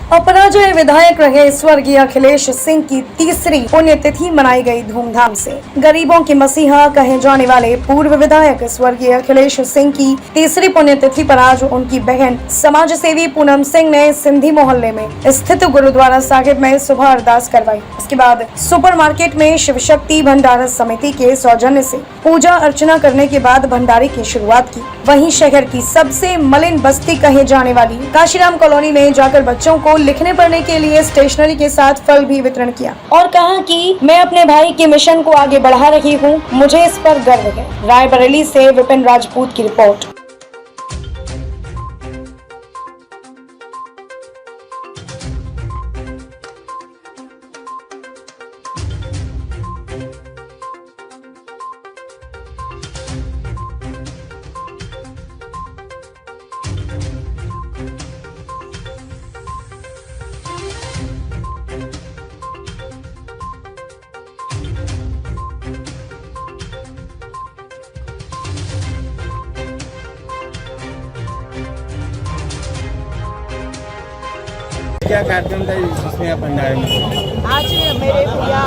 अपराजय विधायक रहे स्वर्गीय अखिलेश सिंह की तीसरी पुण्यतिथि मनाई गई धूमधाम से। गरीबों के मसीहा कहे जाने वाले पूर्व विधायक स्वर्गीय अखिलेश सिंह की तीसरी पुण्यतिथि पर आज उनकी बहन समाज सेवी पूनम सिंह ने सिंधी मोहल्ले में स्थित गुरुद्वारा साहिब में सुबह अरदास करवाई। इसके बाद सुपरमार्केट में शिव शक्ति भंडारा समिति के सौजन्य से पूजा अर्चना करने के बाद भंडारे की शुरुआत की। वहीं शहर की सबसे मलिन बस्ती कहे जाने वाली काशीराम कॉलोनी में जाकर बच्चों को लिखने पढ़ने के लिए स्टेशनरी के साथ फल भी वितरण किया और कहा कि मैं अपने भाई के मिशन को आगे बढ़ा रही हूं, मुझे इस पर गर्व है। रायबरेली से विपिन राजपूत की रिपोर्ट। क्या कार्यक्रम था जिसमें आप भंडारे में? आज मेरे भैया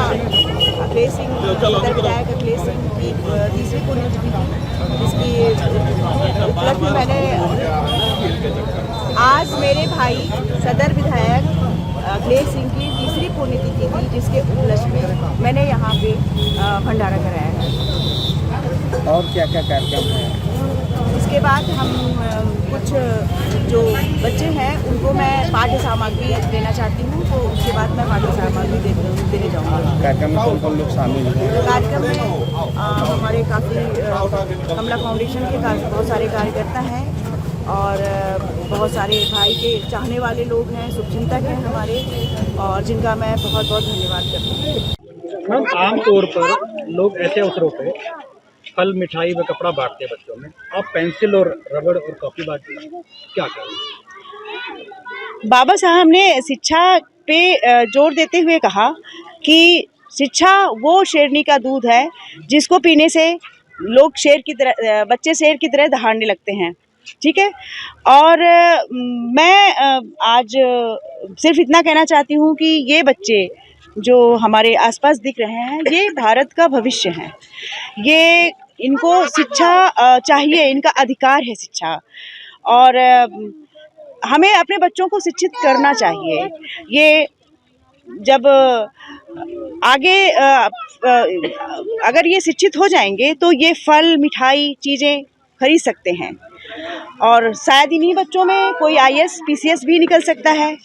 अखिलेश सिंह विधायक अखिलेश सिंह की तीसरी पुण्यतिथि थी, जिसकी उपलक्ष्य में मैंने आज मेरे भाई सदर विधायक अखिलेश सिंह की तीसरी पुण्यतिथि थी, जिसके उपलक्ष्य में मैंने यहाँ पे भंडारा कराया है। और क्या क्या कार्यक्रम है? उसके बाद हम कुछ जो बच्चे हैं उनको मैं पाठ्य सामग्री देना चाहती हूँ, तो उसके बाद मैं पाठ्य सामग्री देने जाऊँगा। कार्यक्रम में कौन कौन लोग शामिल हैं? कार्यक्रम में हमारे काफ़ी कमला फाउंडेशन के बहुत सारे कार्यकर्ता हैं और बहुत सारे भाई के चाहने वाले लोग हैं, शुभचिंतक हैं हमारे, और जिनका मैं बहुत बहुत धन्यवाद करती हूँ। आमतौर पर लोग ऐसे अवसरों पे फल, मिठाई व कपड़ा बांटते हैं बच्चों में, आप पेंसिल और रबड़ और कॉपी बांटते हैं, क्या करें? बाबा साहब ने शिक्षा पे जोर देते हुए कहा कि शिक्षा वो शेरनी का दूध है जिसको पीने से लोग बच्चे शेर की तरह दहाड़ने लगते हैं। ठीक है, और मैं आज सिर्फ इतना कहना चाहती हूँ कि ये बच्चे जो हमारे आसपास दिख रहे हैं, ये भारत का भविष्य हैं। ये इनको शिक्षा चाहिए, इनका अधिकार है शिक्षा, और हमें अपने बच्चों को शिक्षित करना चाहिए। ये जब आगे अगर ये शिक्षित हो जाएंगे तो ये फल, मिठाई, चीज़ें खरीद सकते हैं, और शायद इन्हीं बच्चों में कोई IAS, PCS भी निकल सकता है।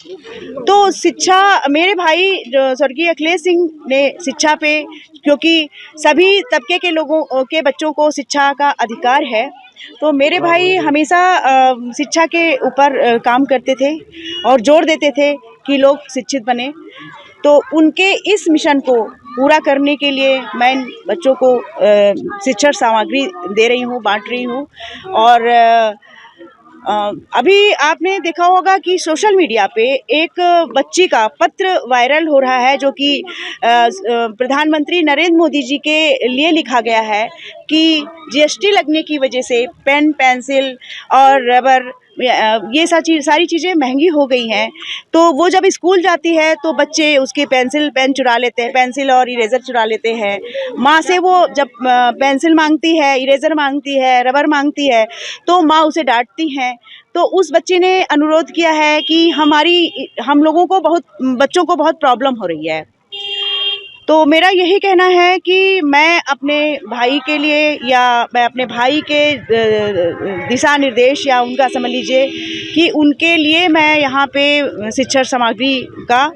तो शिक्षा, मेरे भाई जो स्वर्गीय अखिलेश सिंह ने शिक्षा पे, क्योंकि सभी तबके के लोगों के बच्चों को शिक्षा का अधिकार है, तो मेरे भाई हमेशा शिक्षा के ऊपर काम करते थे और जोर देते थे कि लोग शिक्षित बने। तो उनके इस मिशन को पूरा करने के लिए मैं बच्चों को शिक्षण सामग्री दे रही हूँ, बांट रही हूँ। और अभी आपने देखा होगा कि सोशल मीडिया पे एक बच्ची का पत्र वायरल हो रहा है, जो कि प्रधानमंत्री नरेंद्र मोदी जी के लिए लिखा गया है कि GST लगने की वजह से पेन, पेंसिल और रबर, ये सारी चीज़ें महंगी हो गई हैं। तो वो जब स्कूल जाती है तो बच्चे उसके पेन चुरा लेते हैं, पेंसिल और इरेज़र चुरा लेते हैं। माँ से वो जब पेंसिल मांगती है, इरेज़र मांगती है, रबर मांगती है, तो माँ उसे डांटती हैं। तो उस बच्चे ने अनुरोध किया है कि हम लोगों को बच्चों को बहुत प्रॉब्लम हो रही है। तो मेरा यही कहना है कि मैं अपने भाई के लिए, या मैं अपने भाई के दिशा निर्देश, या उनका समझ लीजिए कि उनके लिए मैं यहाँ पे शिक्षण सामग्री का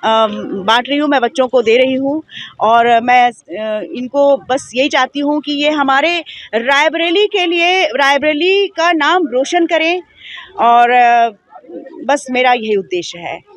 बांट रही हूँ, मैं बच्चों को दे रही हूँ। और मैं इनको बस यही चाहती हूँ कि ये हमारे रायबरेली का नाम रोशन करें, और बस मेरा यही उद्देश्य है।